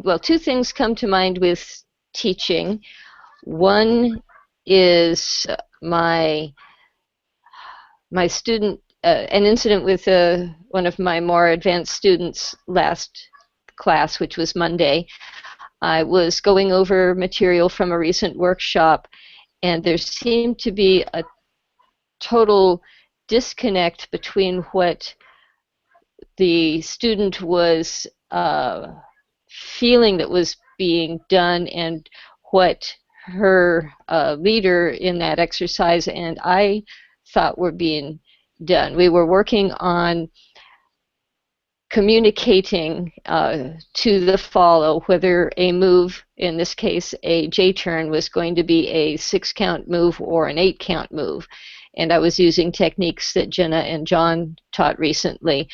well, two things come to mind with teaching. One is my student, an incident with one of my more advanced students last class, which was Monday. I was going over material from a recent workshop, and there seemed to be a total disconnect between what the student was feeling that was being done and what her leader in that exercise and I thought were being done. We were working on communicating to the follow whether a move, in this case a J turn, was going to be a 6 count move or an 8 count move. And I was using techniques that Jenna and John taught recently,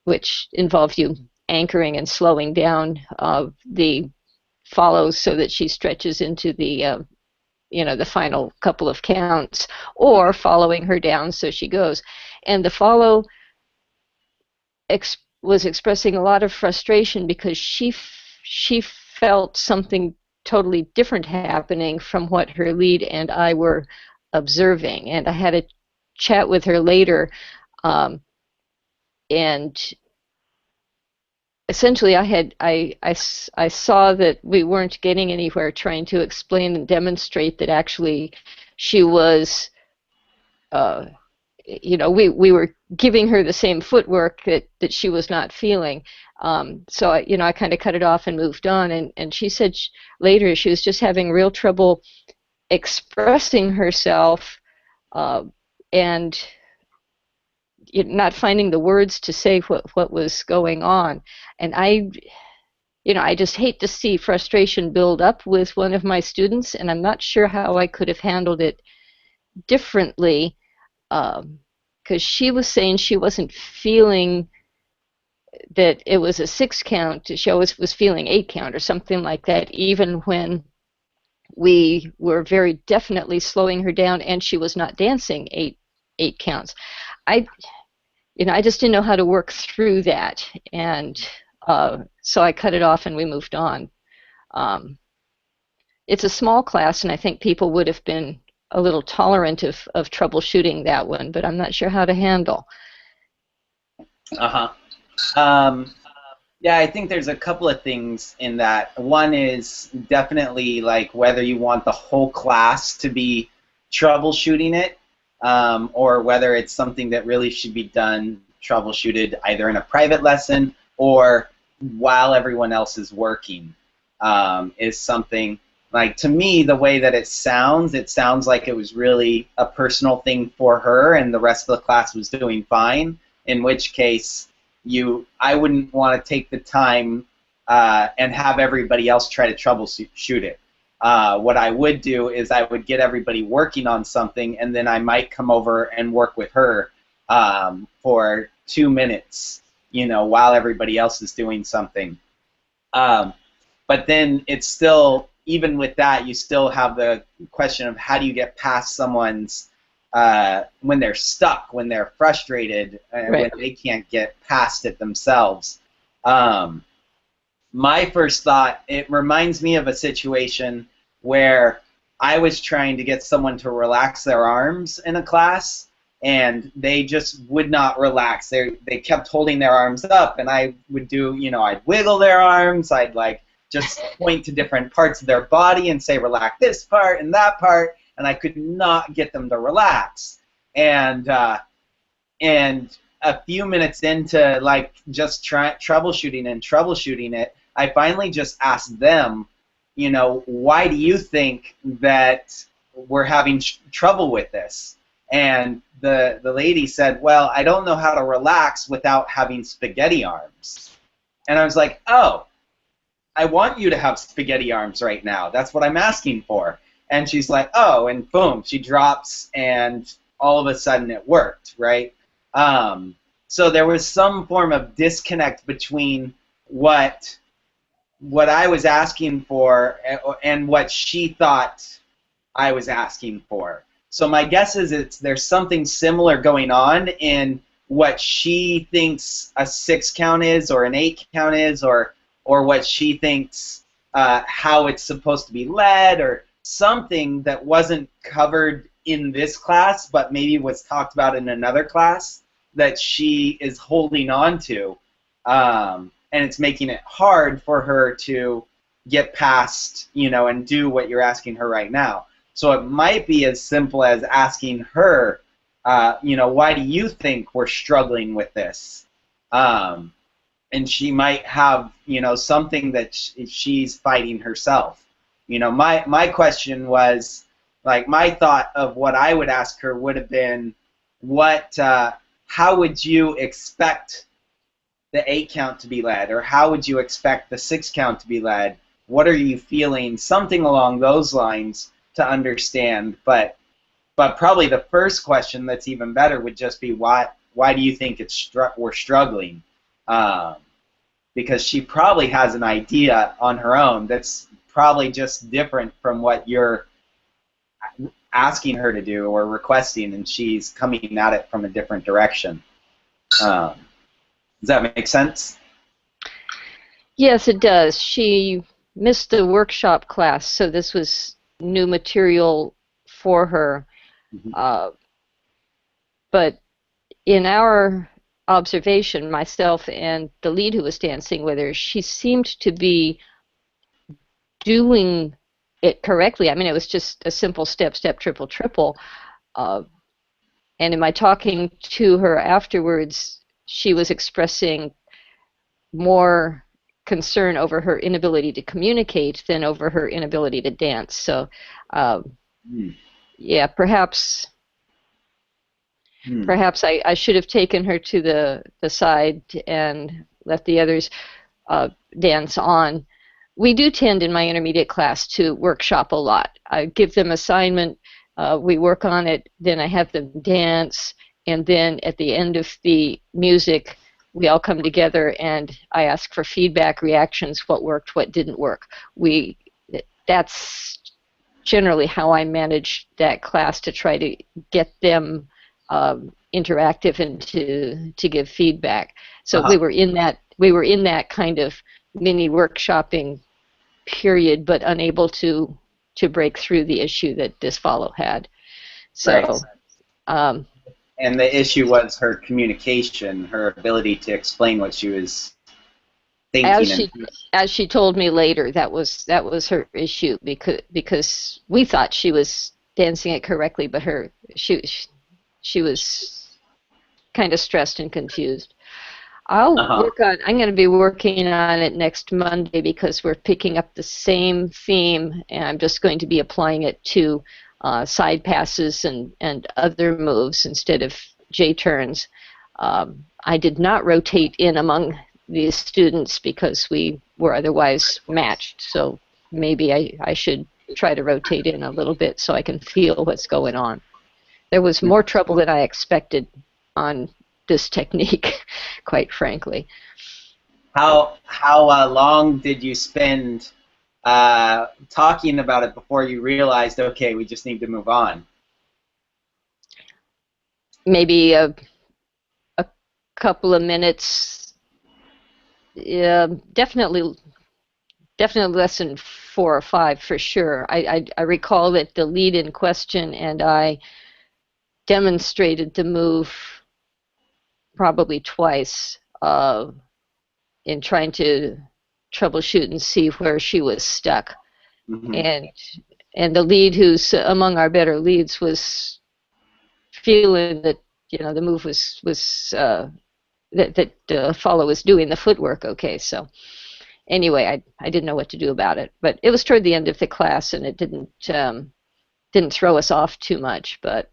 which involved you anchoring and slowing down the follows so that she stretches into the the final couple of counts, or following her down so she goes. And the follow was expressing a lot of frustration because she felt something totally different happening from what her lead and I were observing. And I had a chat with her later, and essentially I saw that we weren't getting anywhere trying to explain and demonstrate that actually she was we were giving her the same footwork that she was not feeling. So I kind of cut it off and moved on. And she said later she was just having real trouble expressing herself, and not finding the words to say what was going on. And I just hate to see frustration build up with one of my students, and I'm not sure how I could have handled it differently, because she was saying she wasn't feeling that it was a 6 count. She always was feeling 8 count or something like that, even when we were very definitely slowing her down and she was not dancing eight counts. I I just didn't know how to work through that, and so I cut it off and we moved on. Um, it's a small class, and I think people would have been a little tolerant of troubleshooting that one, but I'm not sure how to handle. Uh-huh. Um, yeah, I think there's a couple of things in that. One is definitely like whether you want the whole class to be troubleshooting it, or whether it's something that really should be done troubleshooted either in a private lesson or while everyone else is working, is something. Like, to me, the way that it sounds like it was really a personal thing for her and the rest of the class was doing fine, in which case I wouldn't want to take the time and have everybody else try to troubleshoot it. What I would do is I would get everybody working on something, and then I might come over and work with her for 2 minutes, while everybody else is doing something. But then it's still, even with that, you still have the question of how do you get past someone's, when they're stuck, when they're frustrated, Right. when they can't get past it themselves. My first thought, it reminds me of a situation where I was trying to get someone to relax their arms in a class, and they just would not relax. They kept holding their arms up, and I would do, I'd wiggle their arms, I'd just point to different parts of their body and say, relax this part and that part, and I could not get them to relax. And a few minutes into just troubleshooting it, I finally just asked them, why do you think that we're having trouble with this? And the lady said, well, I don't know how to relax without having spaghetti arms. And I was like, oh, I want you to have spaghetti arms right now. That's what I'm asking for. And she's like, oh, and boom, she drops, and all of a sudden it worked, right? So there was some form of disconnect between what I was asking for and what she thought I was asking for. So my guess is there's something similar going on in what she thinks a 6 count is or an 8 count is, or or what she thinks how it's supposed to be led, or something that wasn't covered in this class but maybe was talked about in another class that she is holding on to, and it's making it hard for her to get past, and do what you're asking her right now. So it might be as simple as asking her, why do you think we're struggling with this? And she might have, something that she's fighting herself. My question was, like, my thought of what I would ask her would have been, how would you expect the 8 count to be led, or how would you expect the 6 count to be led? What are you feeling? Something along those lines to understand. But probably the first question that's even better would just be, why do you think we're struggling? Because she probably has an idea on her own that's probably just different from what you're asking her to do or requesting, and she's coming at it from a different direction. Does that make sense? Yes, it does. She missed the workshop class, so this was new material for her. Mm-hmm. But in our observation, myself and the lead who was dancing with her, she seemed to be doing it correctly. I mean, it was just a simple step, step, triple, triple. And in my talking to her afterwards, she was expressing more concern over her inability to communicate than over her inability to dance. So, yeah, perhaps I should have taken her to the side and let the others dance on. We do tend in my intermediate class to workshop a lot. I give them assignment, we work on it, then I have them dance, and then at the end of the music, we all come together and I ask for feedback, reactions, what worked, what didn't work. That's generally how I manage that class, to try to get them interactive and to give feedback. So we were in that kind of mini workshopping period, but unable to break through the issue that this follow had. So, right. And the issue was her communication, her ability to explain what she was thinking. As she told me later, that was her issue, because we thought she was dancing it correctly, but she was kind of stressed and confused. I'm going to be working on it next Monday, because we're picking up the same theme, and I'm just going to be applying it to side passes and other moves instead of J-turns. I did not rotate in among these students because we were otherwise matched, so maybe I should try to rotate in a little bit so I can feel what's going on. There was more trouble than I expected on this technique, quite frankly. How long did you spend talking about it before you realized, okay, we just need to move on? Maybe a couple of minutes. Definitely less than 4 or 5 for sure. I recall that the lead in question and I demonstrated the move probably twice in trying to troubleshoot and see where she was stuck. Mm-hmm. And the lead, who's among our better leads, was feeling that the move was that the follow was doing the footwork okay. So anyway, I didn't know what to do about it, but it was toward the end of the class and it didn't throw us off too much. But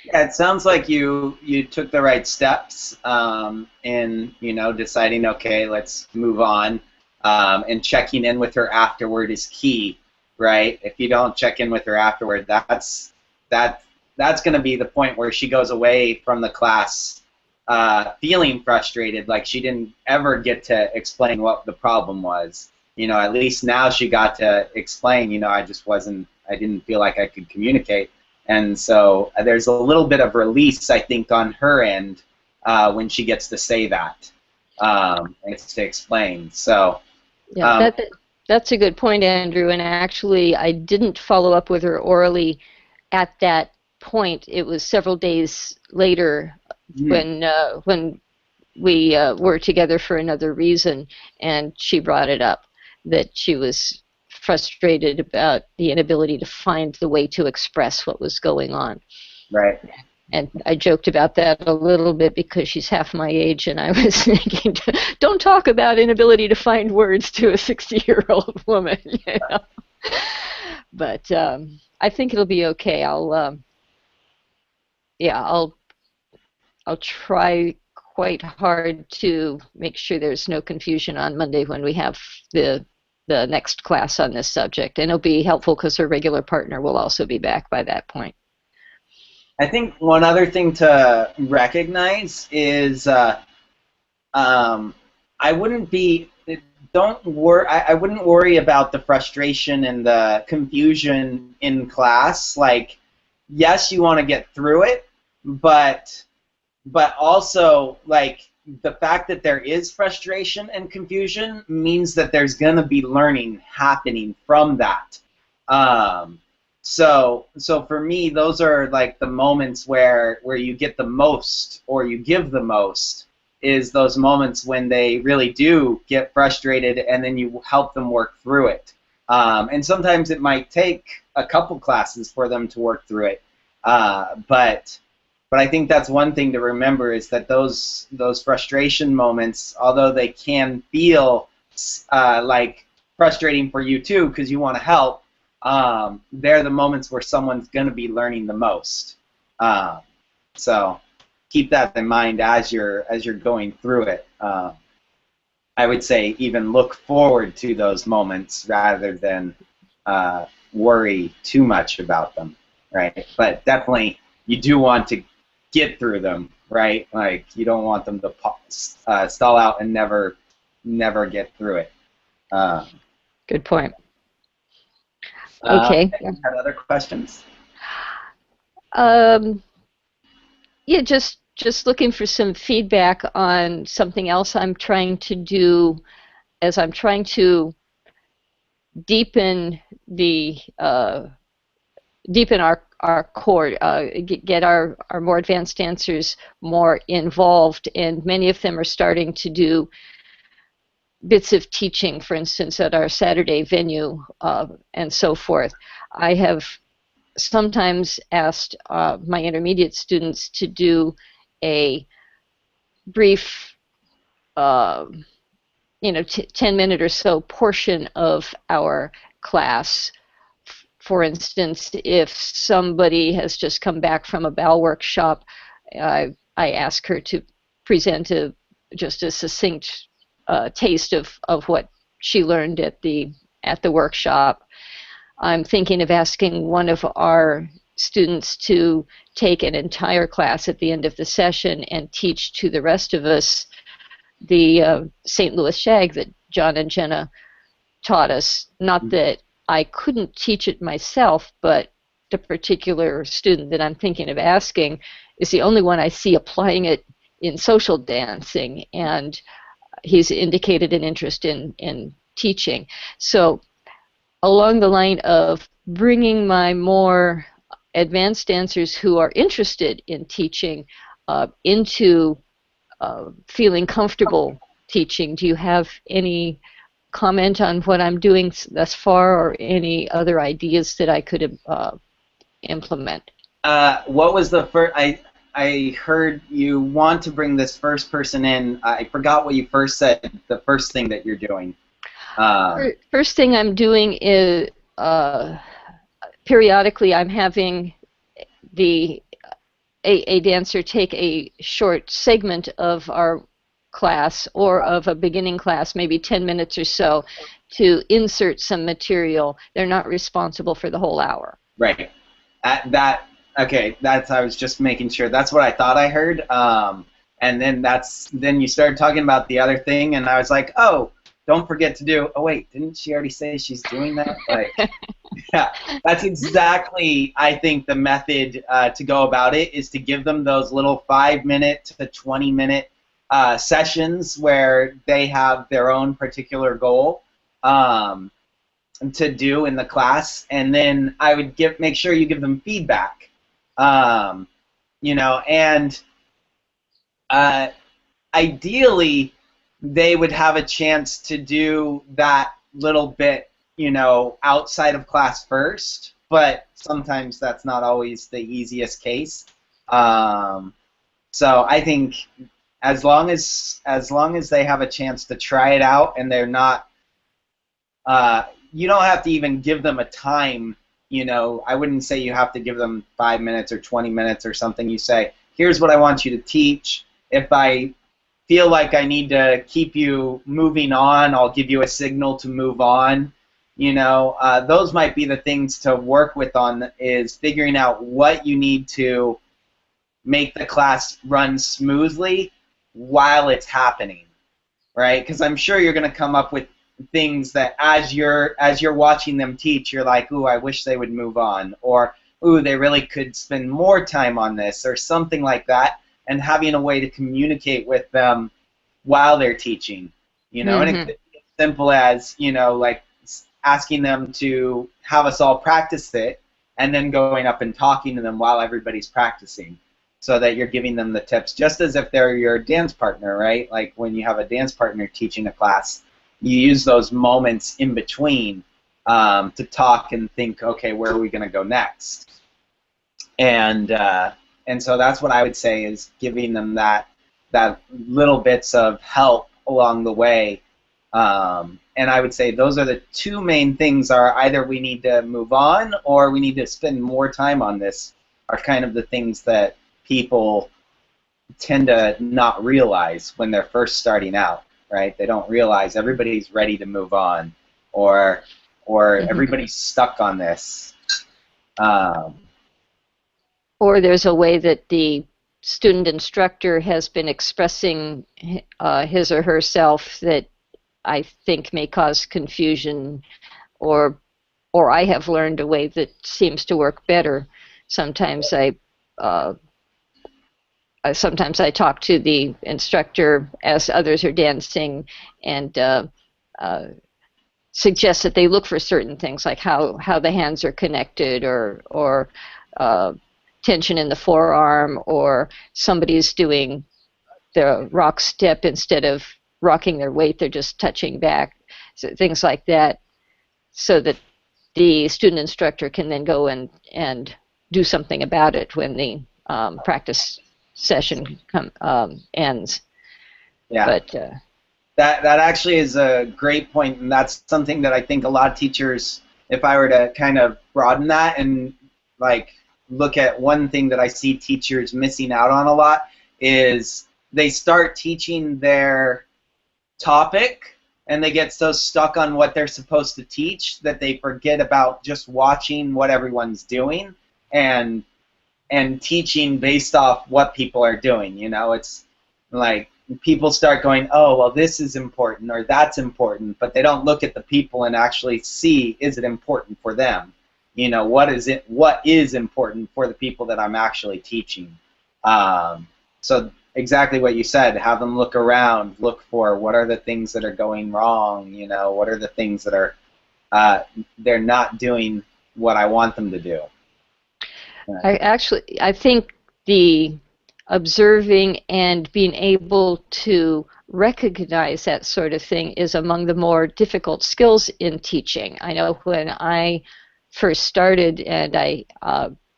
yeah, it sounds like you took the right steps in deciding, okay, let's move on, and checking in with her afterward is key, right? If you don't check in with her afterward, that's going to be the point where she goes away from the class feeling frustrated, like she didn't ever get to explain what the problem was. At least now she got to explain, I didn't feel like I could communicate. And so there's a little bit of release, I think, on her end when she gets to say that and gets to explain. So Yeah, that's a good point, Andrew. And actually, I didn't follow up with her orally at that point. It was several days later Mm, when we were together for another reason, and she brought it up that she was frustrated about the inability to find the way to express what was going on. right. And I joked about that a little bit because she's half my age, and I was thinking, don't talk about inability to find words to a 60-year-old woman. You know? But I think it'll be okay. Yeah, I'll try quite hard to make sure there's no confusion on Monday when we have the the next class on this subject, and it'll be helpful because her regular partner will also be back by that point. I think one other thing to recognize is um, I wouldn't be don't worry. I wouldn't worry about the frustration and the confusion in class. Like, yes, you want to get through it, but also like the fact that there is frustration and confusion means that there's going to be learning happening from that. Um, so for me, those are like the moments where you get the most or you give the most is those moments when they really do get frustrated and then you help them work through it. And sometimes it might take a couple classes for them to work through it. But I think that's one thing to remember is that those frustration moments, although they can feel like frustrating for you too because you want to help, they're the moments where someone's going to be learning the most. So keep that in mind as you're going through it. I would say even look forward to those moments rather than worry too much about them, right? But definitely you do want to get through them, right? Like you don't want them to stall out and never get through it. Uh, Good point. Okay. Had other questions? Um, yeah, just looking for some feedback on something else I'm trying to do as I'm trying to deepen the deepen our core, get our more advanced dancers more involved, and many of them are starting to do bits of teaching, for instance, at our Saturday venue and so forth. I have sometimes asked my intermediate students to do a brief, uh, 10-minute or so portion of our class. For instance, if somebody has just come back from a BAL workshop, I ask her to present just a succinct taste of what she learned at the workshop. I'm thinking of asking one of our students to take an entire class at the end of the session and teach to the rest of us the St. Louis Shag that John and Jenna taught us. Not that I couldn't teach it myself, but the particular student that I'm thinking of asking is the only one I see applying it in social dancing, and he's indicated an interest in teaching. So along the line of bringing my more advanced dancers who are interested in teaching into feeling comfortable teaching, do you have any comment on what I'm doing thus far or any other ideas that I could implement? What was the first? I heard you want to bring this first person in. I forgot what you first said. The first thing that you're doing. First thing I'm doing is periodically I'm having a dancer take a short segment of our class or of a beginning class, maybe 10 minutes or so, to insert some material. They're not responsible for the whole hour. Right. Okay. I was just making sure. That's what I thought I heard. And then you started talking about the other thing, and I was like, oh, don't forget to do. Oh wait, didn't she already say she's doing that? Like, yeah, that's exactly, I think, the method to go about it is to give them those little 5-minute to 20-minute sessions where they have their own particular goal, um, to do in the class, and then I would make sure you give them feedback. Um, and uh, ideally they would have a chance to do that little bit, outside of class first, but sometimes that's not always the easiest case. So I think as long as they have a chance to try it out, and they're not, you don't have to even give them a time. I wouldn't say you have to give them 5 minutes or 20 minutes or something. You say, here's what I want you to teach. If I feel like I need to keep you moving on, I'll give you a signal to move on. Those might be the things to work with on, is figuring out what you need to make the class run smoothly while it's happening, right? Because I'm sure you're going to come up with things that as you're watching them teach, you're like, ooh, I wish they would move on, or ooh, they really could spend more time on this, or something like that, and having a way to communicate with them while they're teaching, and it could be as simple as, like asking them to have us all practice it, and then going up and talking to them while everybody's practicing, so that you're giving them the tips, just as if they're your dance partner, right? Like when you have a dance partner teaching a class, you use those moments in between to talk and think, okay, where are we going to go next? And so that's what I would say, is giving them that little bits of help along the way. And I would say those are the two main things: are either we need to move on or we need to spend more time on this, are kind of the things that people tend to not realize when they're first starting out, right? They don't realize everybody's ready to move on, or everybody's stuck on this. Or there's a way that the student instructor has been expressing his or herself that I think may cause confusion, or I have learned a way that seems to work better. Sometimes I talk to the instructor as others are dancing, and suggest that they look for certain things, like how the hands are connected, or tension in the forearm, or somebody's doing the rock step instead of rocking their weight, they're just touching back, so things like that, so that the student instructor can then go and do something about it when the practice session ends. Yeah. But that actually is a great point, and that's something that I think a lot of teachers, if I were to kind of broaden that and like look at one thing that I see teachers missing out on a lot, is they start teaching their topic and they get so stuck on what they're supposed to teach that they forget about just watching what everyone's doing and teaching based off what people are doing. It's like people start going, oh, well, this is important or that's important, but they don't look at the people and actually see, is it important for them? What is important for the people that I'm actually teaching? So exactly what you said, have them look around, look for what are the things that are going wrong, what are the things that are, they're not doing what I want them to do. I think the observing and being able to recognize that sort of thing is among the more difficult skills in teaching. I know when I first started and I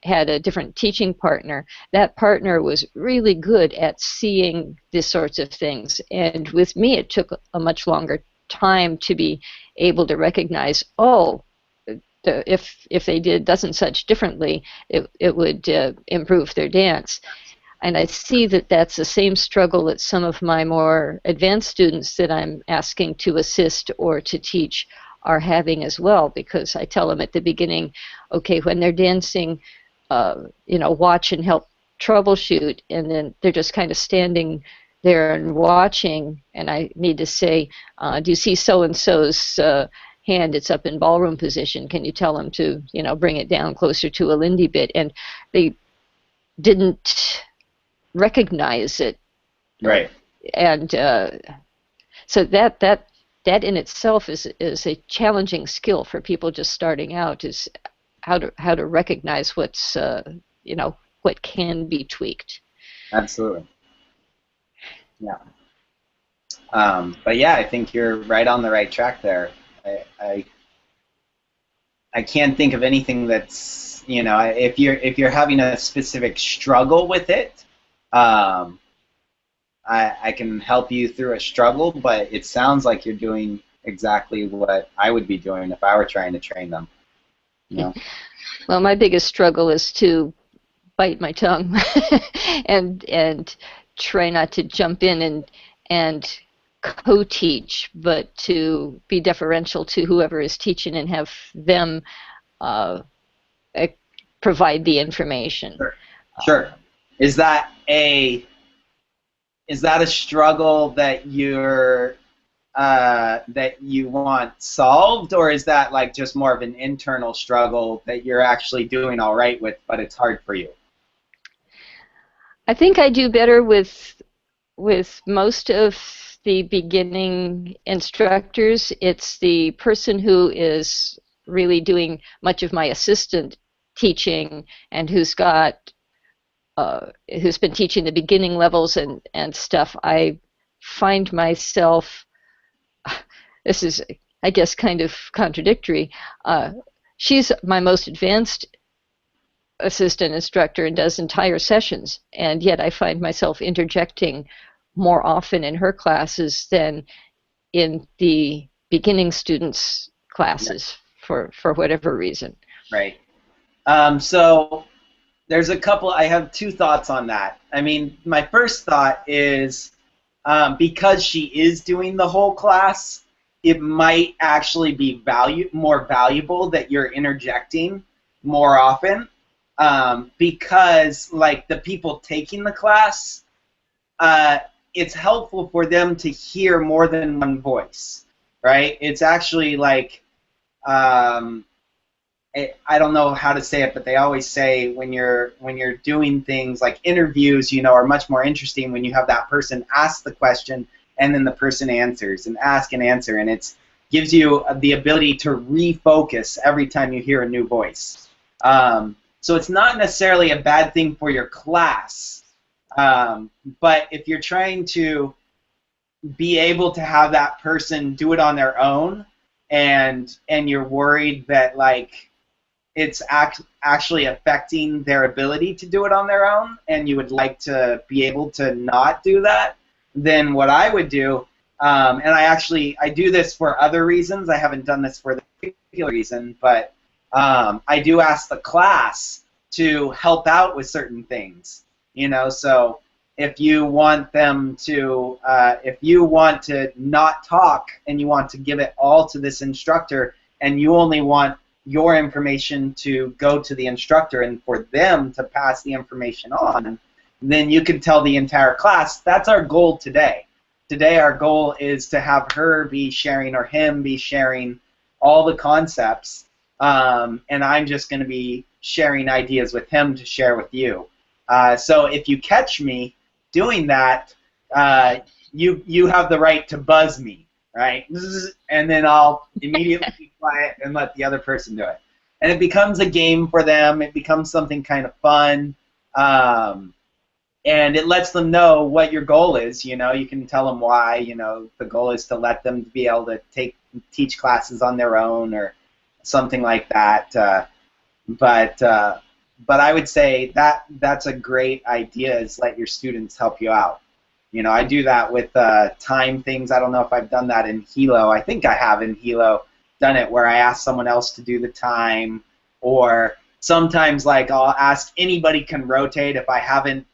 had a different teaching partner, that partner was really good at seeing these sorts of things. And with me, it took a much longer time to be able to recognize, oh, if they did thus and such differently, it would improve their dance. And I see that that's the same struggle that some of my more advanced students that I'm asking to assist or to teach are having as well, because I tell them at the beginning, okay, when they're dancing, watch and help troubleshoot, and then they're just kind of standing there and watching, and I need to say, do you see so-and-so's hand? It's up in ballroom position. Can you tell them to, bring it down closer to a Lindy bit? And they didn't recognize it. Right. And so that that in itself is a challenging skill for people just starting out, is how to recognize what's you know, what can be tweaked. Absolutely. Yeah. But yeah, I think you're right on the right track there. I can't think of anything that's, you know, if you're having a specific struggle with it, um, I can help you through a struggle, but it sounds like you're doing exactly what I would be doing if I were trying to train them. You know? Well, my biggest struggle is to bite my tongue and try not to jump in and co-teach, but to be deferential to whoever is teaching and have them uh, provide the information. Sure. Sure. Is that a struggle that you want solved, or is that like just more of an internal struggle that you're actually doing all right with, but it's hard for you? I think I do better with most of the beginning instructors. It's the person who is really doing much of my assistant teaching and who's been teaching the beginning levels and stuff. I find myself, this is, I guess, kind of contradictory. She's my most advanced assistant instructor and does entire sessions, and yet I find myself interjecting more often in her classes than in the beginning students' classes for whatever reason. Right. So there's a couple. I have two thoughts on that. I mean, my first thought is because she is doing the whole class, it might actually be more valuable that you're interjecting more often, because like the people taking the class, it's helpful for them to hear more than one voice, right? It's actually like, I don't know how to say it, but they always say when you're doing things like interviews, you know, are much more interesting when you have that person ask the question and then the person answers and ask and answer, and it gives you the ability to refocus every time you hear a new voice. So it's not necessarily a bad thing for your class, but if you're trying to be able to have that person do it on their own, and you're worried that like it's actually affecting their ability to do it on their own, and you would like to be able to not do that, then what I would do, and I do this for other reasons. I haven't done this for the particular reason, but I do ask the class to help out with certain things. You know, so if you want them to, if you want to not talk and you want to give it all to this instructor, and you only want your information to go to the instructor and for them to pass the information on, then you can tell the entire class. That's our goal today. Today our goal is to have her be sharing or him be sharing all the concepts, and I'm just going to be sharing ideas with him to share with you. So if you catch me doing that, you have the right to buzz me, right? And then I'll immediately be quiet and let the other person do it. And it becomes a game for them. It becomes something kind of fun, and it lets them know what your goal is. You know, you can tell them why. You know, the goal is to let them be able to teach classes on their own or something like that. But I would say that's a great idea, is let your students help you out. You know, I do that with time things. I don't know if I've done that in Hilo. I think I have in Hilo done it where I ask someone else to do the time, or sometimes like I'll ask anybody can rotate if I haven't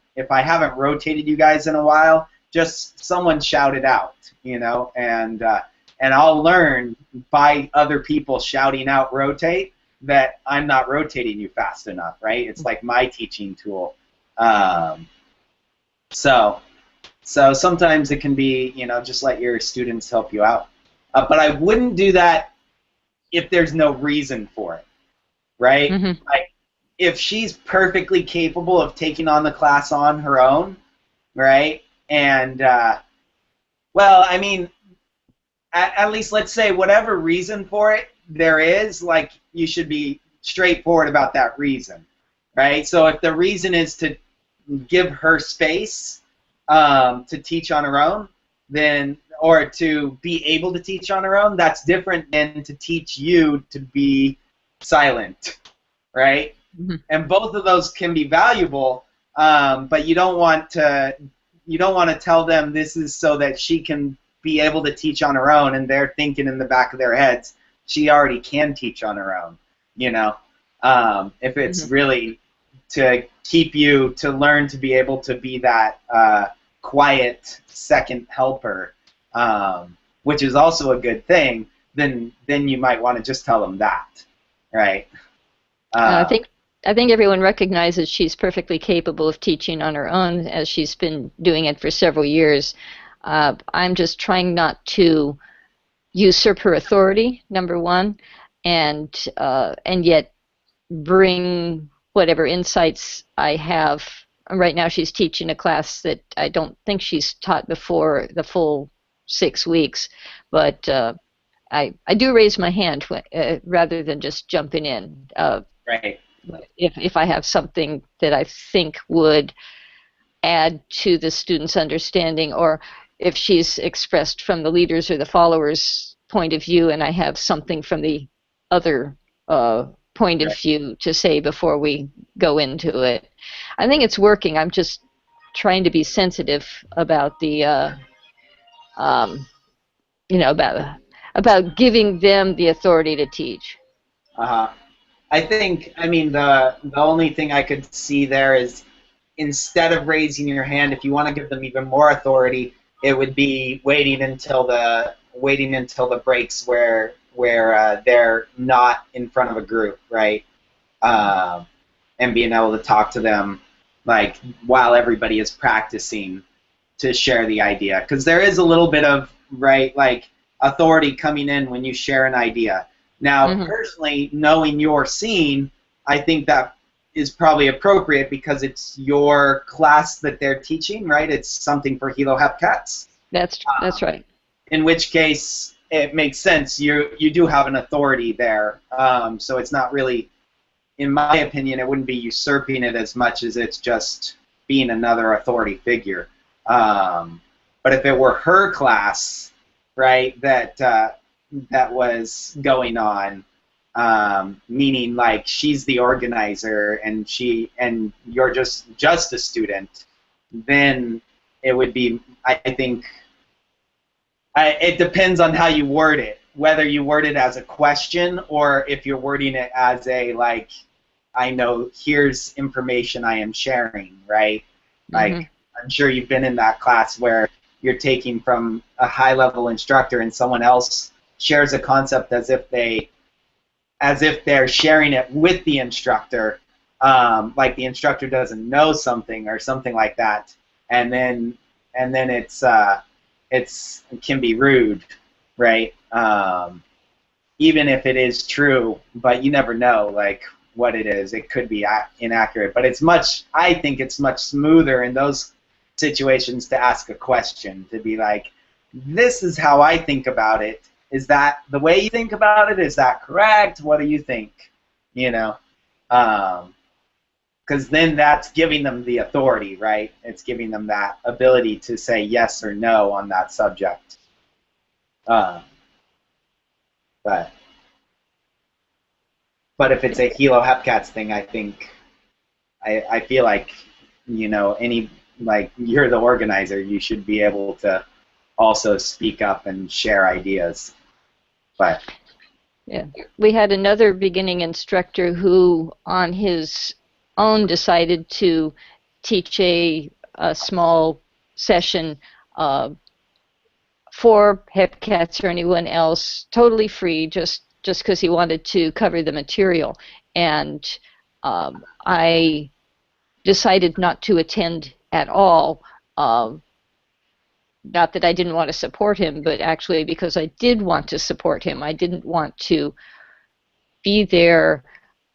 rotated you guys in a while, just someone shout it out, you know, and I'll learn by other people shouting out rotate that I'm not rotating you fast enough, right? It's like my teaching tool. So sometimes it can be, you know, just let your students help you out. But I wouldn't do that if there's no reason for it, right? Mm-hmm. Like, if she's perfectly capable of taking on the class on her own, right? And, well, I mean, at least let's say whatever reason for it there is, like you should be straightforward about that reason, right? So if the reason is to give her space to teach on her own, then or to be able to teach on her own, that's different than to teach you to be silent, right? Mm-hmm. And both of those can be valuable, but you don't want to tell them this is so that she can be able to teach on her own, and they're thinking in the back of their heads she already can teach on her own. You know, if it's Mm-hmm. really to keep you to learn to be able to be that quiet second helper, which is also a good thing, then you might want to just tell them that, right? I Um, think I think everyone recognizes she's perfectly capable of teaching on her own, as she's been doing it for several years. I'm just trying not to usurp her authority, number one, and yet bring whatever insights I have. Right now, she's teaching a class that I don't think she's taught before the full 6 weeks, but I do raise my hand rather than just jumping in. right. If I have something that I think would add to the student's understanding, or if she's expressed from the leaders or the followers' point of view, and I have something from the other point of Right. view to say before we go into it. I think it's working. I'm just trying to be sensitive about the, um, about giving them the authority to teach. Uh-huh. I think, I mean, the only thing I could see there is instead of raising your hand, if you want to give them even more authority, it would be waiting until the breaks where they're not in front of a group, right? And being able to talk to them like while everybody is practicing to share the idea, because there is a little bit of right like authority coming in when you share an idea. Now, Hmm. personally, knowing your scene, I think that is probably appropriate because it's your class that they're teaching, right? It's something for Hilo Hepcats. That's right. In which case, it makes sense. You do have an authority there, so it's not really, in my opinion, it wouldn't be usurping it as much as it's just being another authority figure. But if it were her class, right, that was going on, meaning like she's the organizer and you're just a student, then it would be. I think it depends on how you word it, whether you word it as a question or if you're wording it as a like, I know here's information I am sharing, right? Hmm. Like I'm sure you've been in that class where you're taking from a high level instructor and someone else shares a concept as if they're sharing it with the instructor, like the instructor doesn't know something or something like that, and then it can be rude, right? Even if it is true, but you never know like what it is. It could be inaccurate, but I think it's much smoother in those situations to ask a question, to be like, this is how I think about it. Is that the way you think about it? Is that correct? What do you think? You know, because then that's giving them the authority, right? It's giving them that ability to say yes or no on that subject. Uh, but if it's a Hilo Hepcats thing, I think I feel like any like you're the organizer, you should be able to also speak up and share ideas. But Yeah. We had another beginning instructor who, on his own, decided to teach a small session uh, for Hepcats or anyone else, totally free, just because he wanted to cover the material. And I decided not to attend at all. Not that I didn't want to support him, but actually because I did want to support him. I didn't want to be there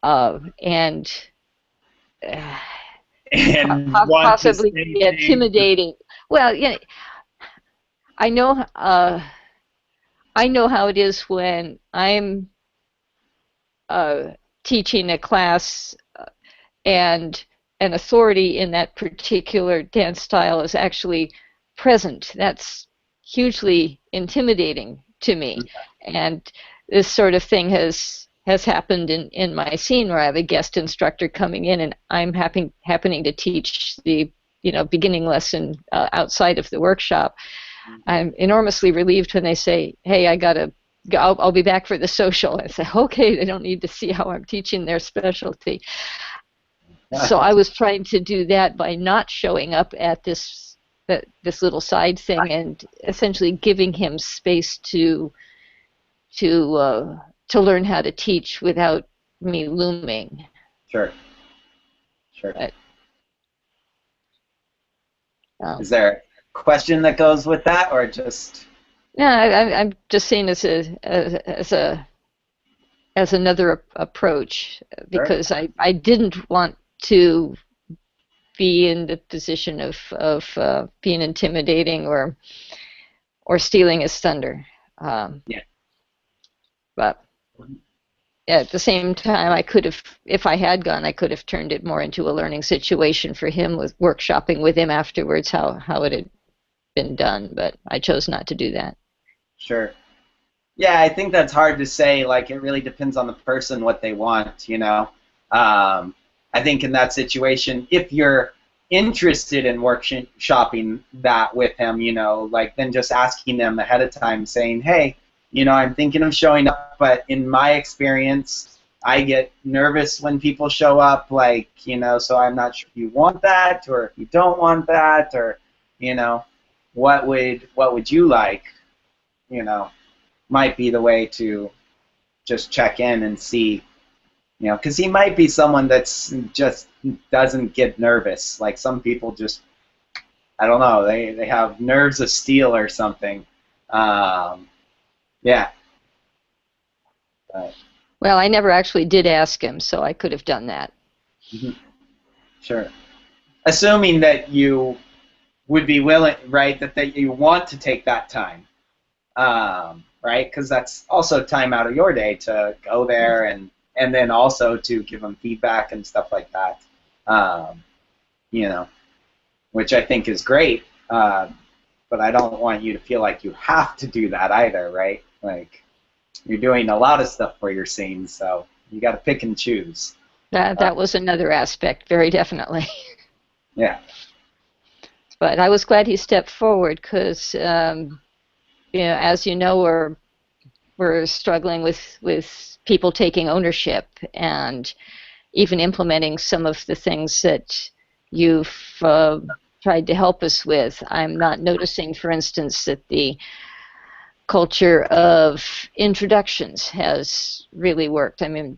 and uh, and want to possibly say be things. intimidating. Well, yeah, I know. I know how it is when I'm uh, teaching a class and an authority in that particular dance style is actually present. That's hugely intimidating to me. And this sort of thing has happened in my scene where I have a guest instructor coming in and I'm happening to teach the beginning lesson outside of the workshop. I'm enormously relieved when they say, "Hey, I'll be back for the social." I say, "Okay, they don't need to see how I'm teaching their specialty." So I was trying to do that by not showing up at this little side thing and essentially giving him space to to learn how to teach without me looming. Sure, sure. But, Is um, there a question that goes with that, or just? yeah, I'm just saying as another approach Sure. because I didn't want to be in the position of being intimidating or stealing his thunder. Um, Yeah. but at the same time, I could have, if I had gone, I could have turned it more into a learning situation for him with workshopping with him afterwards how it had been done. But I chose not to do that. Sure. Yeah, I think that's hard to say. Like, it really depends on the person, what they want, I think in that situation, if you're interested in workshopping that with him, like then just asking them ahead of time, saying, hey, I'm thinking of showing up, but in my experience, I get nervous when people show up, like, so I'm not sure if you want that or if you don't want that, or, you know, what would you like, you know might be the way to just check in and see, because he might be someone that's just doesn't get nervous. Like some people just, I don't know, they have nerves of steel or something. Um, yeah. But, Well, I never actually did ask him, so I could have done that. mhm, sure. Assuming that you would be willing, right, that you want to take that time, right? Because that's also time out of your day to go there and then also to give them feedback and stuff like that. Um, you know, which I think is great. But I don't want you to feel like you have to do that either, right? Like you're doing a lot of stuff for your scenes, so you got to pick and choose. That was another aspect, very definitely. Yeah. But I was glad he stepped forward because, as you know, we're struggling with people taking ownership and even implementing some of the things that you've tried to help us with. I'm not noticing, for instance, that the culture of introductions has really worked. I mean,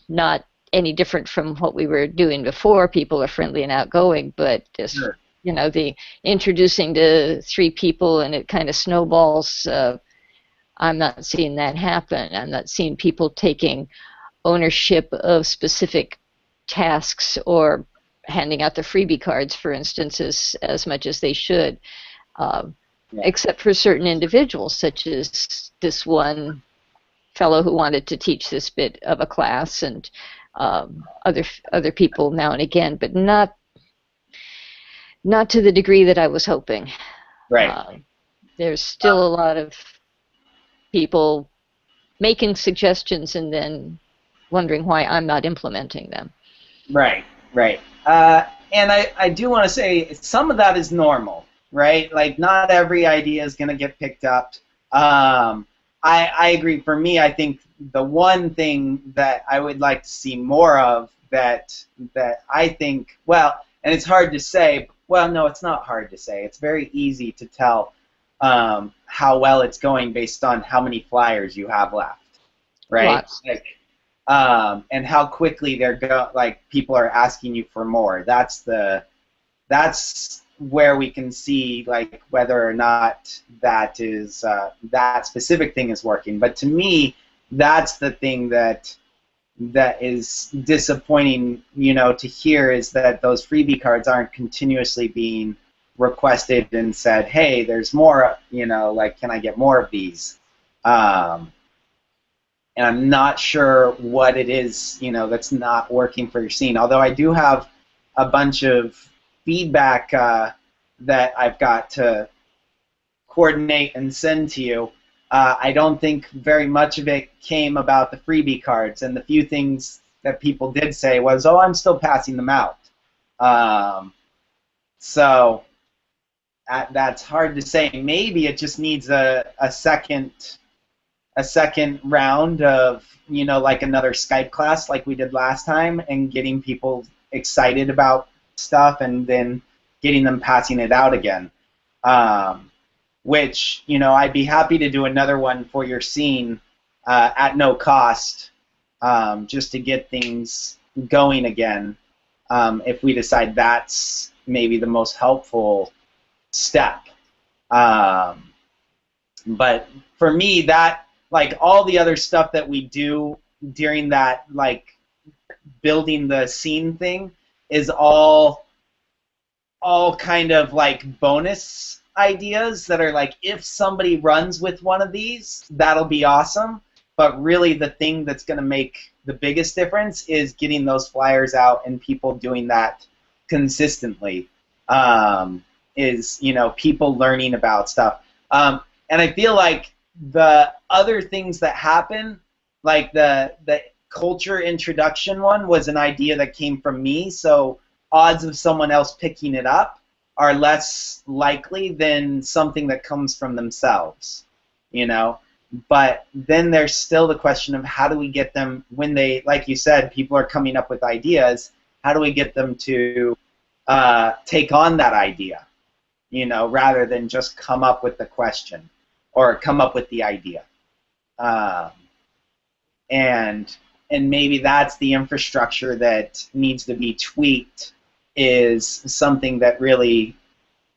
not any different from what we were doing before. People are friendly and outgoing, but just Sure. the introducing to three people and it kind of snowballs. I'm not seeing that happen. I'm not seeing people taking ownership of specific tasks or handing out the freebie cards, for instance, as much as they should, uh, Yeah. except for certain individuals, such as this one fellow who wanted to teach this bit of a class, and other people now and again, but not to the degree that I was hoping. Right. Uh, there's still a lot of people making suggestions and then wondering why I'm not implementing them. Right. Right. And I do want to say some of that is normal, right? Like not every idea is going to get picked up. I agree. For me, I think the one thing that I would like to see more of that I think, well, and it's hard to say. Well, no, it's not hard to say. It's very easy to tell how well it's going based on how many flyers you have left, right? Lots. Like, and how quickly like people are asking you for more. That's where we can see like whether or not that is that specific thing is working. But to me, that's the thing that is disappointing, to hear, is that those freebie cards aren't continuously being requested and said, hey, there's more, like, can I get more of these? Um, and I'm not sure what it is, that's not working for your scene. Although I do have a bunch of feedback that I've got to coordinate and send to you. I don't think very much of it came about the freebie cards, and the few things that people did say was, "Oh, I'm still passing them out." Um, so that's hard to say. Maybe it just needs a second round of, like another Skype class like we did last time, and getting people excited about stuff, and then getting them passing it out again. Which, I'd be happy to do another one for your scene at no cost, just to get things going again, if we decide that's maybe the most helpful step. But for me, that, like, all the other stuff that we do during that, like, building the scene thing is all kind of like bonus ideas that are like, if somebody runs with one of these, that'll be awesome. But really the thing that's going to make the biggest difference is getting those flyers out and people doing that consistently. Is, people learning about stuff. And I feel like the other things that happen, like the culture introduction one, was an idea that came from me, so odds of someone else picking it up are less likely than something that comes from themselves, But then there's still the question of, how do we get them, when they, like you said, people are coming up with ideas, how do we get them to take on that idea, rather than just come up with the question or come up with the idea. And maybe that's the infrastructure that needs to be tweaked, is something that really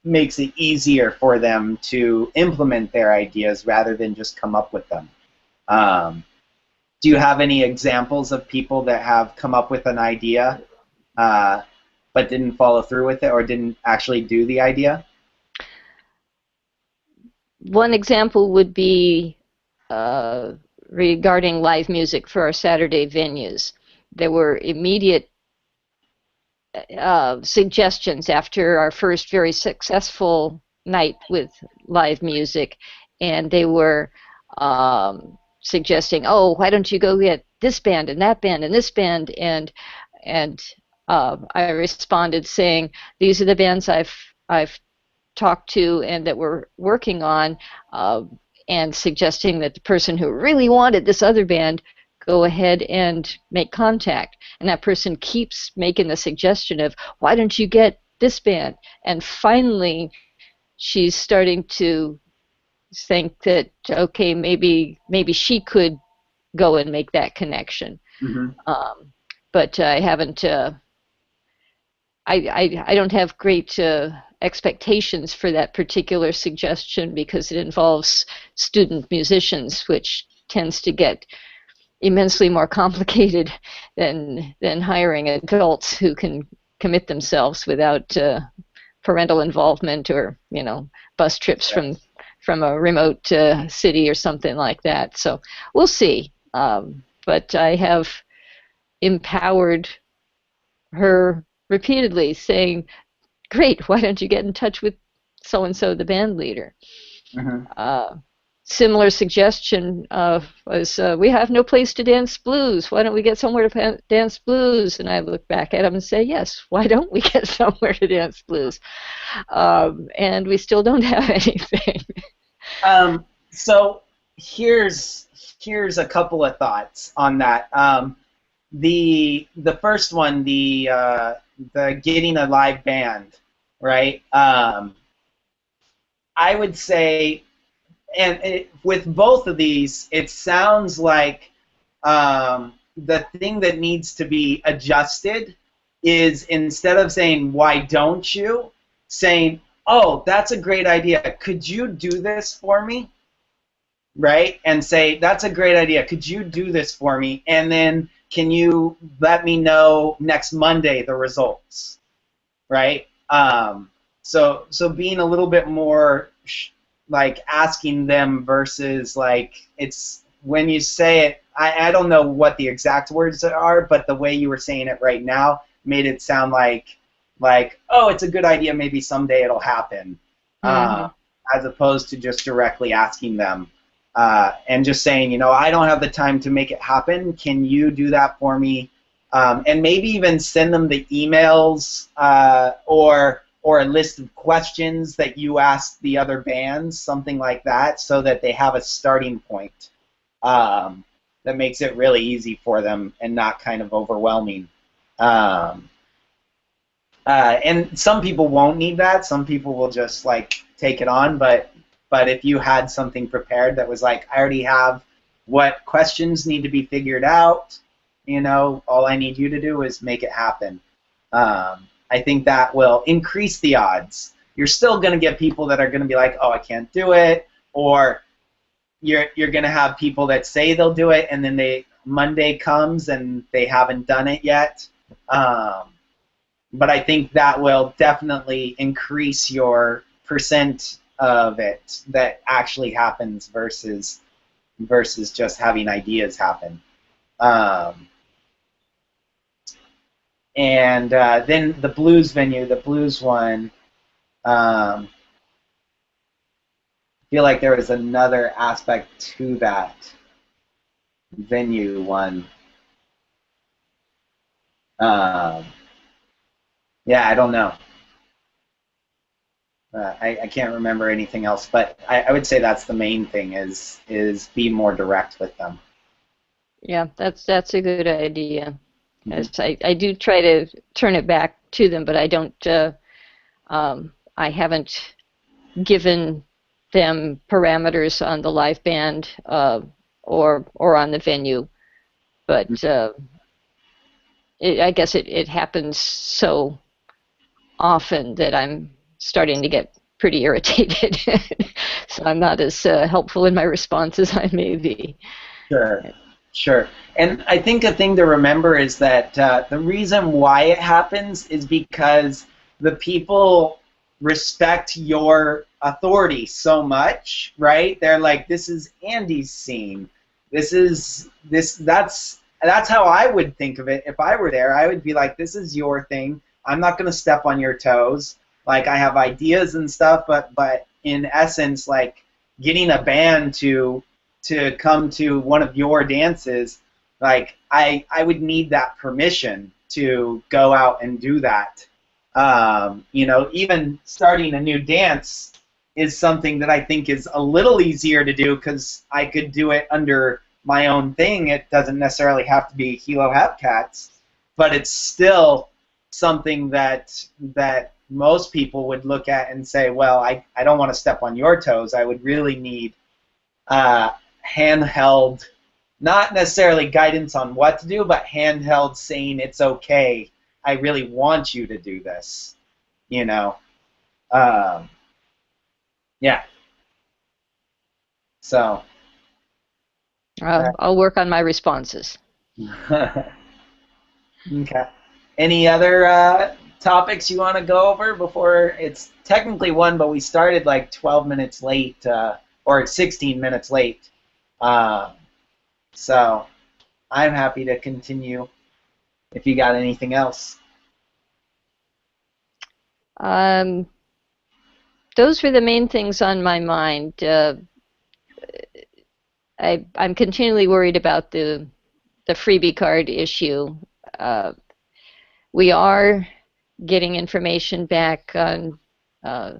makes it easier for them to implement their ideas rather than just come up with them. Do you have any examples of people that have come up with an idea but didn't follow through with it, or didn't actually do the idea? One example would be regarding live music for our Saturday venues. There were immediate suggestions after our first very successful night with live music, and they were suggesting, "Oh, why don't you go get this band and that band and this band?" And I responded saying, "These are the bands I've talked to and that we're working on," and suggesting that the person who really wanted this other band go ahead and make contact. And that person keeps making the suggestion of, "Why don't you get this band?" And finally, she's starting to think that, okay, maybe she could go and make that connection. Mm-hmm. But I haven't. I don't have great expectations for that particular suggestion, because it involves student musicians, which tends to get immensely more complicated than hiring adults who can commit themselves without parental involvement, or bus trips from a remote city or something like that. So we'll see. But I have empowered her repeatedly, saying, "Great, why don't you get in touch with so-and-so, the band leader?" Mm-hmm. Similar suggestion was, "We have no place to dance blues. Why don't we get somewhere to dance blues?" And I look back at him and say, "Yes, why don't we get somewhere to dance blues?" And we still don't have anything. So here's a couple of thoughts on that. The first one, the getting a live band, right? I would say, and with both of these, it sounds like the thing that needs to be adjusted is, instead of saying, "Why don't you?" saying, "Oh, that's a great idea. Could you do this for me?" Right? And say, "That's a great idea. Could you do this for me? And then can you let me know next Monday the results?" Right? So being a little bit more like asking them versus like it's when you say it. I don't know what the exact words are, but the way you were saying it right now made it sound like oh, it's a good idea. Maybe someday it'll happen, Hmm. as opposed to just directly asking them and just saying, I don't have the time to make it happen. Can you do that for me? And maybe even send them the emails or a list of questions that you asked the other bands, something like that, so that they have a starting point that makes it really easy for them and not kind of overwhelming. Um, and some people won't need that. Some people will just like take it on. But if you had something prepared that was like, I already have what questions need to be figured out, all I need you to do is make it happen. I think that will increase the odds. You're still going to get people that are going to be like, oh, I can't do it, or you're going to have people that say they'll do it, and then Monday comes and they haven't done it yet. But I think that will definitely increase your percent of it that actually happens versus just having ideas happen. Um, and then the blues venue, the blues one, I feel like there was another aspect to that venue one. Um, yeah, I don't know. I can't remember anything else, but I would say that's the main thing is be more direct with them. Yeah, that's a good idea. Mhm. As I do try to turn it back to them, but I don't. I haven't given them parameters on the live band or on the venue, but I guess it happens so often that I'm starting to get pretty irritated. So I'm not as helpful in my response as I may be. Sure, sure. And I think a thing to remember is that the reason why it happens is because the people respect your authority so much, right? They're like, this is Andy's scene. That's how I would think of it if I were there. I would be like, this is your thing. I'm not going to step on your toes. Like I have ideas and stuff, but in essence, like getting a band to come to one of your dances, like I would need that permission to go out and do that. Even starting a new dance is something that I think is a little easier to do because I could do it under my own thing. It doesn't necessarily have to be Hilo Hepcats, but it's still something that most people would look at and say, well, I don't want to step on your toes. I would really need uh, handheld, not necessarily guidance on what to do, but handheld saying it's okay. I really want you to do this. You know, um, yeah. So, I'll work on my responses. okay. Any other topics you want to go over before it's technically one, but we started like 12 minutes late or 16 minutes late. Uh, so I'm happy to continue if you got anything else. Um, those were the main things on my mind. I'm continually worried about the freebie card issue. Uh, we are getting information back on uh,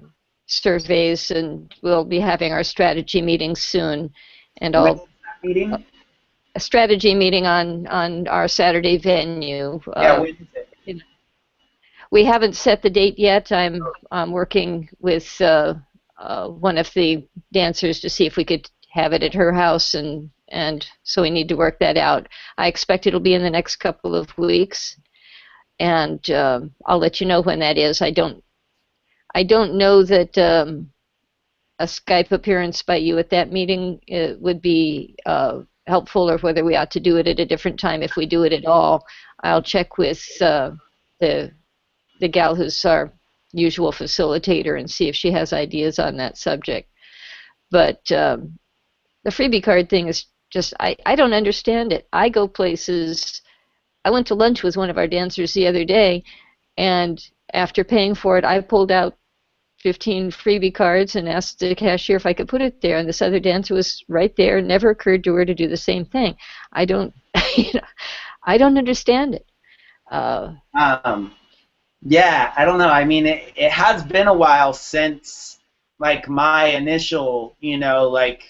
surveys, and we'll be having our strategy meeting soon. And When is I'll that meeting? a strategy meeting on our Saturday venue. Yeah, when is it? We haven't set the date yet. I'm working with one of the dancers to see if we could have it at her house, and so we need to work that out. I expect it'll be in the next couple of weeks, and I'll let you know when that is. I don't know that a Skype appearance by you at that meeting would be helpful, or whether we ought to do it at a different time if we do it at all. I'll check with the gal who's our usual facilitator and see if she has ideas on that subject. But the freebie card thing is just, I don't understand it. I go places. I went to lunch with one of our dancers the other day, and after paying for it, I pulled out 15 freebie cards and asked the cashier if I could put it there. And this other dancer was right there. It never occurred to her to do the same thing. I don't, you know, I don't understand it. Uh, Um, yeah, I don't know. I mean, it has been a while since like my initial, like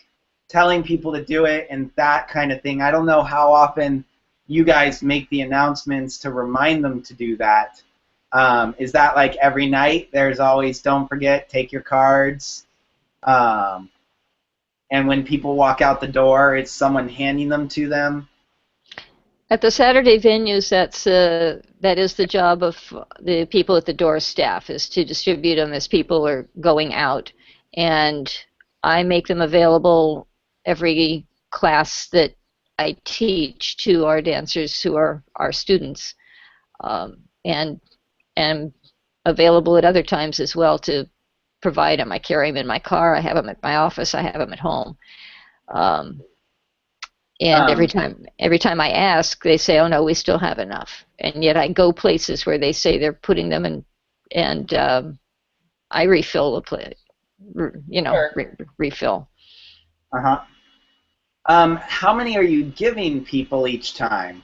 telling people to do it and that kind of thing. I don't know how often you guys make the announcements to remind them to do that. Is that like every night? There's always, don't forget, take your cards. Um, and when people walk out the door, it's someone handing them to them. At the Saturday venues, that is the job of the people at the door staff, is to distribute them as people are going out, and I make them available every class that I teach to our dancers who are our students, and available at other times as well to provide them. I carry them in my car. I have them at my office. I have them at home. Um, and Um, every time I ask, they say, "Oh no, we still have enough." And yet I go places where they say they're putting them in, and I refill the plate, sure. refill. Uh-huh. How many are you giving people each time?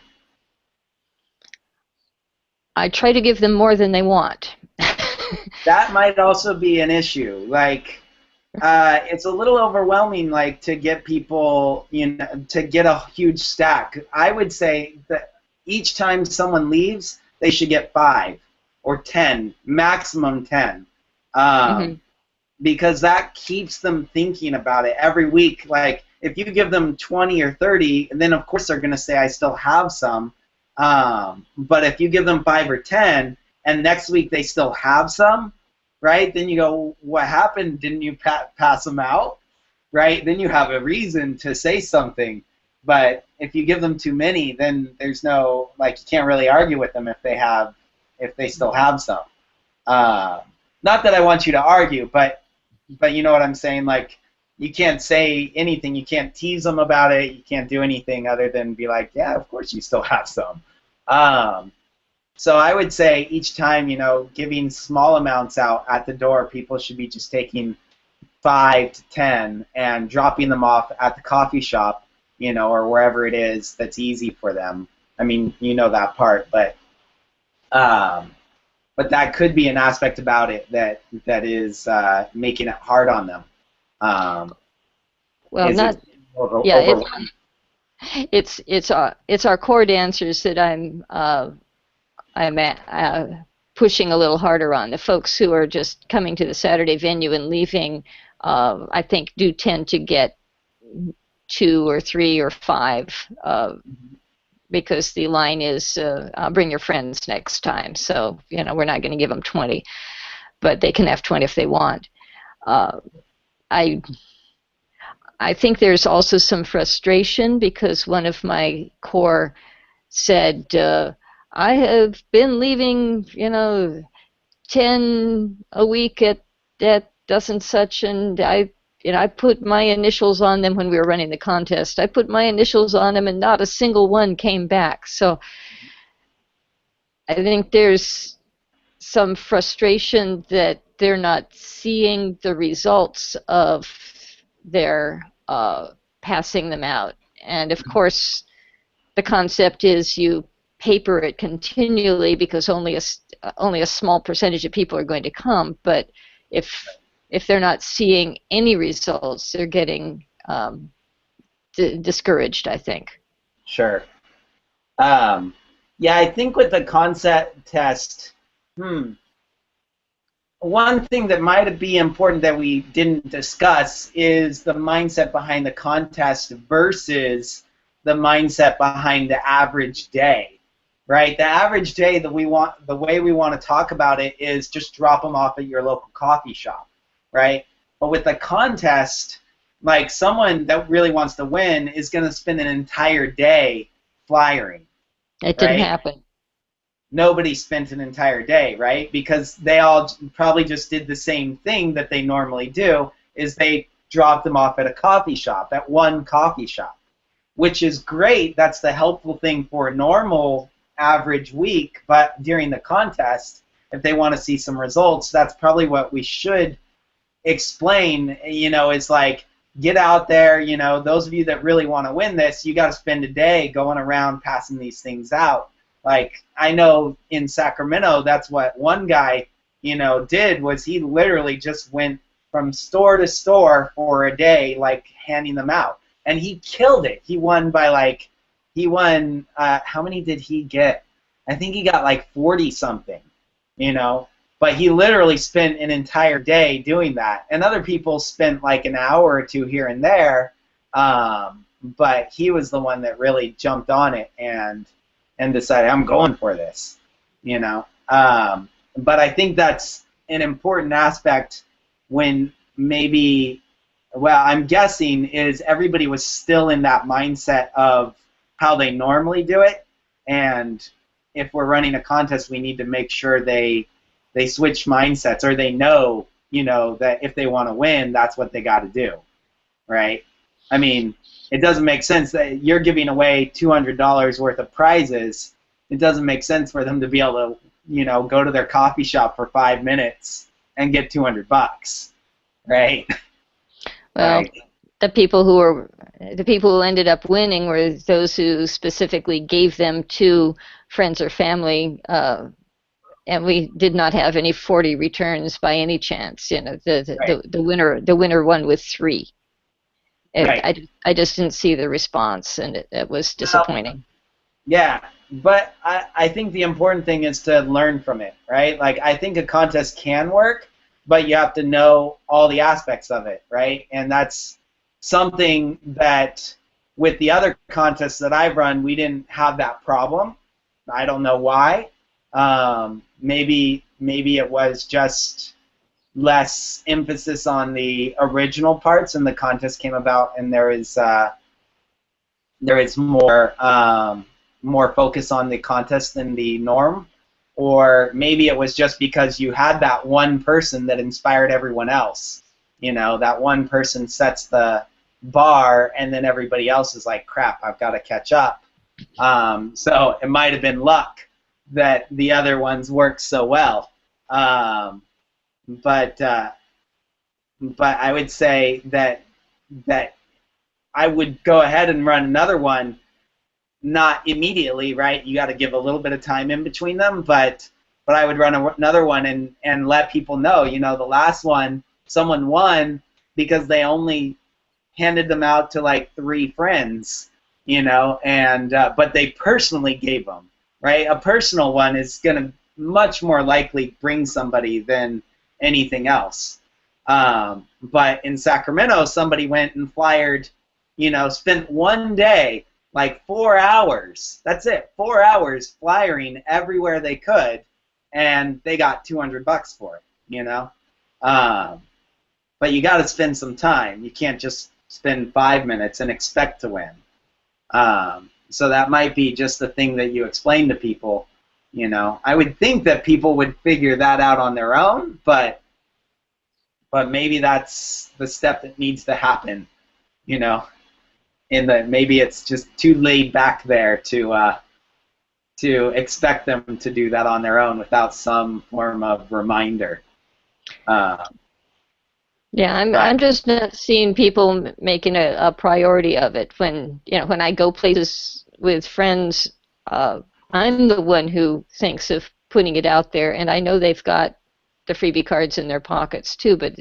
I try to give them more than they want. That might also be an issue. Like, it's a little overwhelming, like to get people, to get a huge stack. I would say that each time someone leaves, they should get 5 or 10, maximum 10, Hmm. um, because that keeps them thinking about it every week. Like, if you give them 20 or 30, and then of course they're going to say, I still have some. But if you give them 5 or 10, and next week they still have some, right? Then you go, what happened? Didn't you pass them out? Right? Then you have a reason to say something. But if you give them too many, then there's no, like, you can't really argue with them if they still have some. Uh, Not that I want you to argue, but you know what I'm saying? Like, you can't say anything. You can't tease them about it. You can't do anything other than be like, yeah, of course you still have some. Um, so I would say each time, giving small amounts out at the door, people should be just taking 5 to 10 and dropping them off at the coffee shop, or wherever it is that's easy for them. I mean, you know that part, um, but that could be an aspect about it that is making it hard on them. Um, Well, is it not yeah. overwhelming? It's our core dancers that I'm pushing a little harder on. The folks who are just coming to the Saturday venue and leaving, I think, do tend to get 2 or 3 or 5, because the line is, bring your friends next time. So, we're not going to give them 20, but they can have 20 if they want. Uh, I I think there's also some frustration because one of my core said, I have been leaving, 10 a week at doesn't such, and I put my initials on them when we were running the contest. I put my initials on them, and not a single one came back. So I think there's some frustration that they're not seeing the results of their passing them out. And of course, the concept is you paper it continually because only a small percentage of people are going to come. But if if they're not seeing any results, they're getting discouraged, I think. Sure. Um, yeah, I think with the concept test, one thing that might be important that we didn't discuss is the mindset behind the contest versus the mindset behind the average day, right? The average day the way we want to talk about it is just drop them off at your local coffee shop, right? But with the contest, like someone that really wants to win is going to spend an entire day flyering, It didn't right? happen. Nobody spent an entire day, right? Because they all probably just did the same thing that they normally do, is they drop them off at a coffee shop, at one coffee shop, which is great. That's the helpful thing for a normal average week. But during the contest, if they want to see some results, that's probably what we should explain. Is like, get out there. Those of you that really want to win this, you got to spend a day going around passing these things out. Like, I know in Sacramento, that's what one guy, did, was he literally just went from store to store for a day, like, handing them out. And he killed it. He won by, how many did he get? I think he got like 40-something, But he literally spent an entire day doing that. And other people spent like an hour or two here and there, but he was the one that really jumped on it and decided, I'm going for this, But I think that's an important aspect when maybe, well, I'm guessing is everybody was still in that mindset of how they normally do it, and if we're running a contest, we need to make sure they switch mindsets, or they know, that if they want to win, that's what they got to do, right? I mean, it doesn't make sense that you're giving away $200 worth of prizes. It doesn't make sense for them to be able to, go to their coffee shop for 5 minutes and get $200, right? Well, Right. the people who ended up winning were those who specifically gave them to friends or family, and we did not have any 40 returns by any chance. Right. The winner won with 3. Right. I just didn't see the response, and it was disappointing. Yeah, but I think the important thing is to learn from it, right? Like, I think a contest can work, but you have to know all the aspects of it, right? And that's something that with the other contests that I've run, we didn't have that problem. I don't know why. Maybe it was just less emphasis on the original parts, and the contest came about, and there is more focus on the contest than the norm, or maybe it was just because you had that one person that inspired everyone else. That one person sets the bar, and then everybody else is like, crap, I've got to catch up. So it might have been luck that the other ones worked so well. But I would say that I would go ahead and run another one, not immediately, right? You got to give a little bit of time in between them, but I would run another one and let people know, the last one, someone won because they only handed them out to like 3 friends, and but they personally gave them, right? A personal one is going to much more likely bring somebody than anything else. But in Sacramento, somebody went and flyered, spent one day, like 4 hours. That's it, 4 hours flyering everywhere they could, and they got $200 for it. But you got to spend some time. You can't just spend 5 minutes and expect to win. So that might be just the thing that you explain to people. I would think that people would figure that out on their own, but maybe that's the step that needs to happen. Maybe it's just too laid back there to expect them to do that on their own without some form of reminder. Yeah, I'm just not seeing people making a priority of it. When I go places with friends, I'm the one who thinks of putting it out there, and I know they've got the freebie cards in their pockets too, but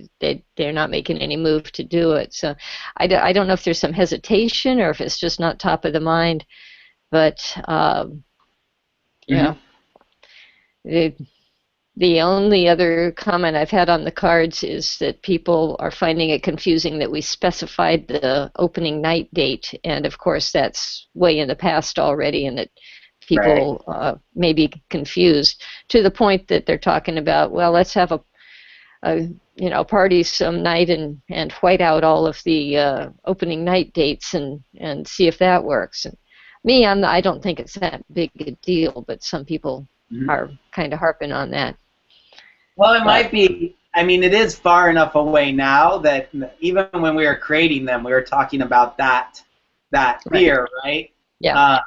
they're not making any move to do it. So I don't know if there's some hesitation or if it's just not top of the mind, but the only other comment I've had on the cards is that people are finding it confusing that we specified the opening night date, and of course that's way in the past already, and that people may be confused to the point that they're talking about, well, let's have a party some night and white out all of the opening night dates and see if that works. And I don't think it's that big a deal, but some people are kind of harping on that. Well, it might be I mean, it is far enough away now that even when we were creating them, we were talking about that Right. fear, right? Yeah. Uh,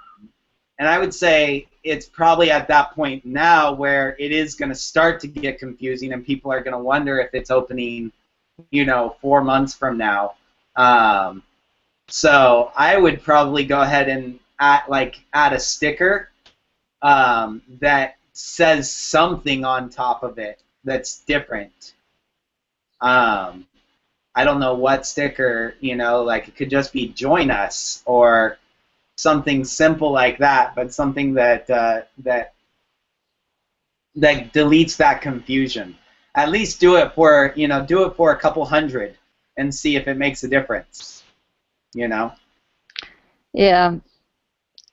and I would say it's probably at that point now where it is going to start to get confusing, and people are going to wonder if it's opening, 4 months from now. Um, so I would probably go ahead and add a sticker that says something on top of it that's different. Um, I don't know what sticker, like it could just be "Join Us" or something simple like that, but something that deletes that confusion. At least do it for a couple hundred and see if it makes a difference. You know. Yeah.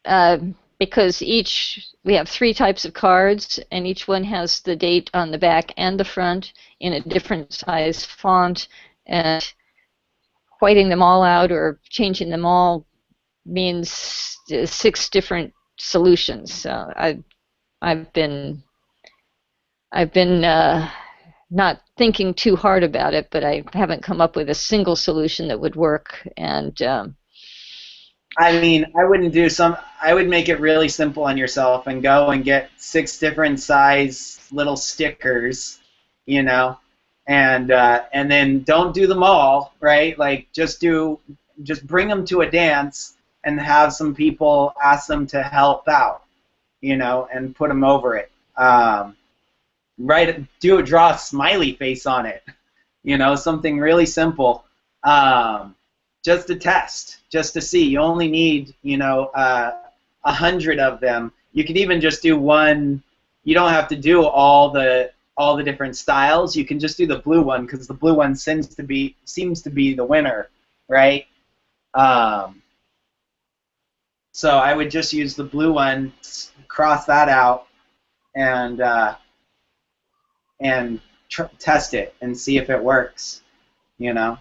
Uh, because we have three types of cards, and each one has the date on the back and the front in a different size font, and whiting them all out or changing them all means six different solutions. So I've been I've been not thinking too hard about it, but I haven't come up with a single solution that would work. And I mean, I would make it really simple on yourself and go and get 6 different size little stickers, you know, and then don't do them all, right? Like just bring them to a dance and have some people ask them to help out, and put them over it. Draw a smiley face on it, something really simple. Just to test, just to see. You only need, 100 of them. You could even just do one. You don't have to do all the different styles. You can just do the blue one because the blue one seems to be the winner, right? So I would just use the blue one, cross that out, and test it and see if it works, And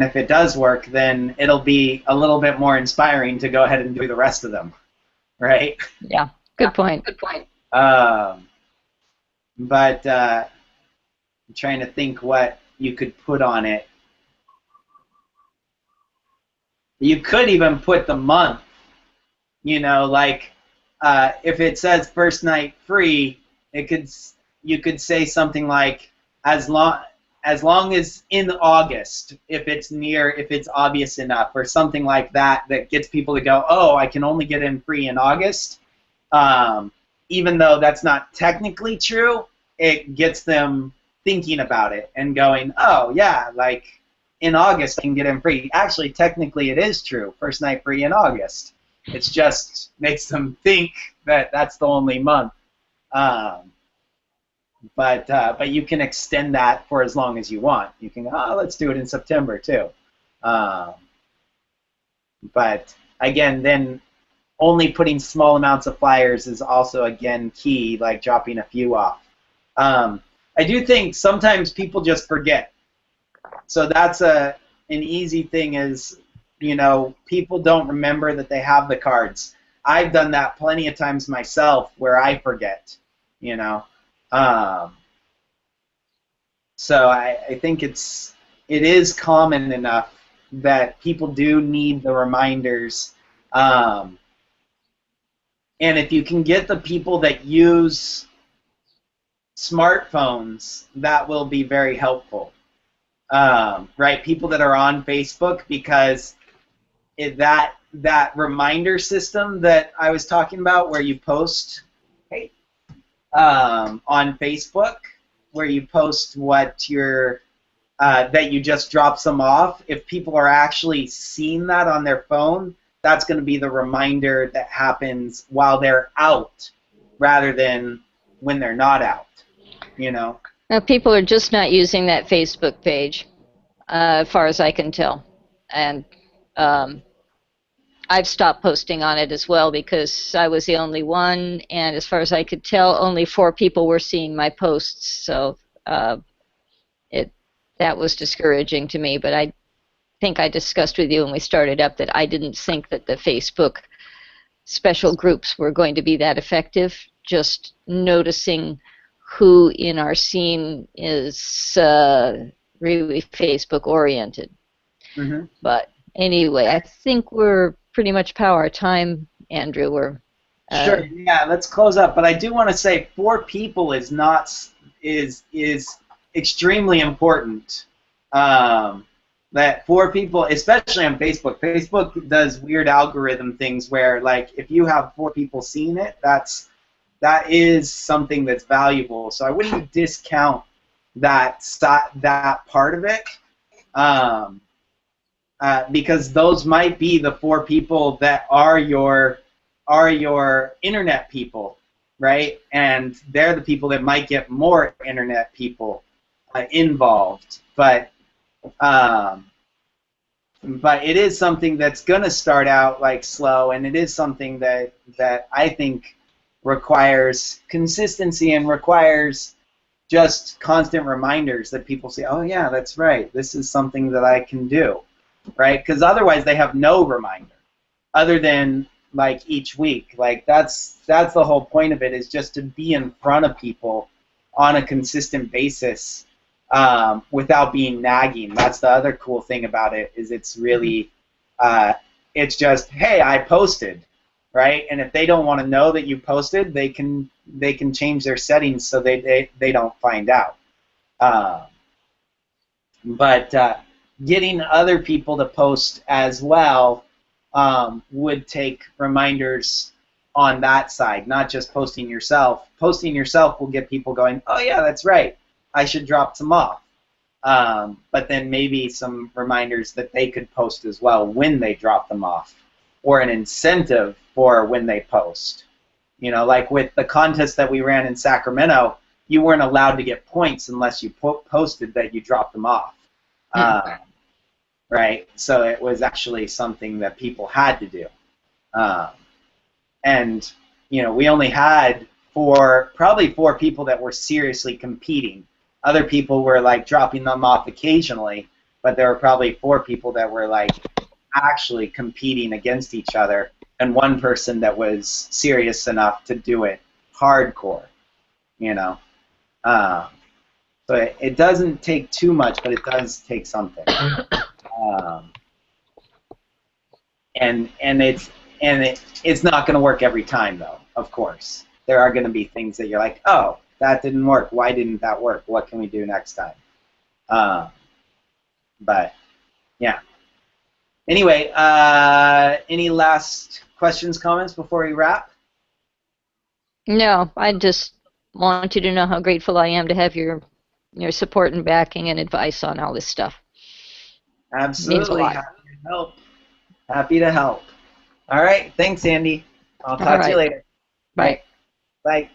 if it does work, then it'll be a little bit more inspiring to go ahead and do the rest of them, right? yeah, good point. But I'm trying to think what you could put on it. You could even put the month, like if it says first night free, you could say something like as long as in August, if it's obvious enough, or something like that gets people to go, oh, I can only get in free in August. Even though that's not technically true, it gets them thinking about it and going, oh, yeah, like in August I can get in free. Actually, technically it is true, first night free in August. It just makes them think that that's the only month. But you can extend that for as long as you want. You can let's do it in September too. But again, then only putting small amounts of flyers is also again key, like dropping a few off. I do think sometimes people just forget. So that's an easy thing is, people don't remember that they have the cards. I've done that plenty of times myself where I forget, So I think it is common enough that people do need the reminders. And if you can get the people that use smartphones, that will be very helpful. Right? People that are on Facebook, because that reminder system that I was talking about where you post on Facebook, where you post what that you just drop some off, if people are actually seeing that on their phone, that's going to be the reminder that happens while they're out rather than when they're not out, Now, people are just not using that Facebook page, as far as I can tell. And I've stopped posting on it as well because I was the only one, and as far as I could tell, only 4 people were seeing my posts. So that was discouraging to me. But I think I discussed with you when we started up that I didn't think that the Facebook special groups were going to be that effective. Just noticing who in our scene is really Facebook oriented. Mm-hmm. But anyway, I think we're pretty much power time, Andrew. We're Sure. Yeah. Let's close up. But I do want to say 4 people is not is extremely important. That 4 people, especially on Facebook. Facebook does weird algorithm things where, like, if you have 4 people seeing it, that is something that's valuable. So I wouldn't discount that part of it, because those might be the 4 people that are your internet people, right? And they're the people that might get more internet people involved. But it is something that's going to start out like slow, and it is something that I think requires consistency and requires just constant reminders that people say, oh yeah, that's right, this is something that I can do, right? Because otherwise they have no reminder other than like each week. Like that's the whole point of it, is just to be in front of people on a consistent basis, without being nagging. That's the other cool thing about it, is it's really, it's just, hey, I posted, right? And if they don't want to know that you posted, they can change their settings so they don't find out. But getting other people to post as well would take reminders on that side, not just posting yourself. Posting yourself will get people going, oh yeah, that's right, I should drop some off. But then maybe some reminders that they could post as well when they drop them off, or an incentive for when they post. You know, like with the contest that we ran in Sacramento, you weren't allowed to get points unless you posted that you dropped them off. Right? So it was actually something that people had to do. And, you know, we only had probably 4 people that were seriously competing. Other people were like dropping them off occasionally, but there were probably 4 people that were like actually competing against each other, and 1 person that was serious enough to do it hardcore, you know. So it doesn't take too much, but it does take something. And it's not going to work every time, though. Of course, there are going to be things that you're like, oh, that didn't work. Why didn't that work? What can we do next time? But yeah. Anyway, any last questions, comments before we wrap? No, I just want you to know how grateful I am to have your support and backing and advice on all this stuff. Absolutely. Happy to help. Happy to help. All right. Thanks, Andy. I'll talk to you later. Bye. Bye.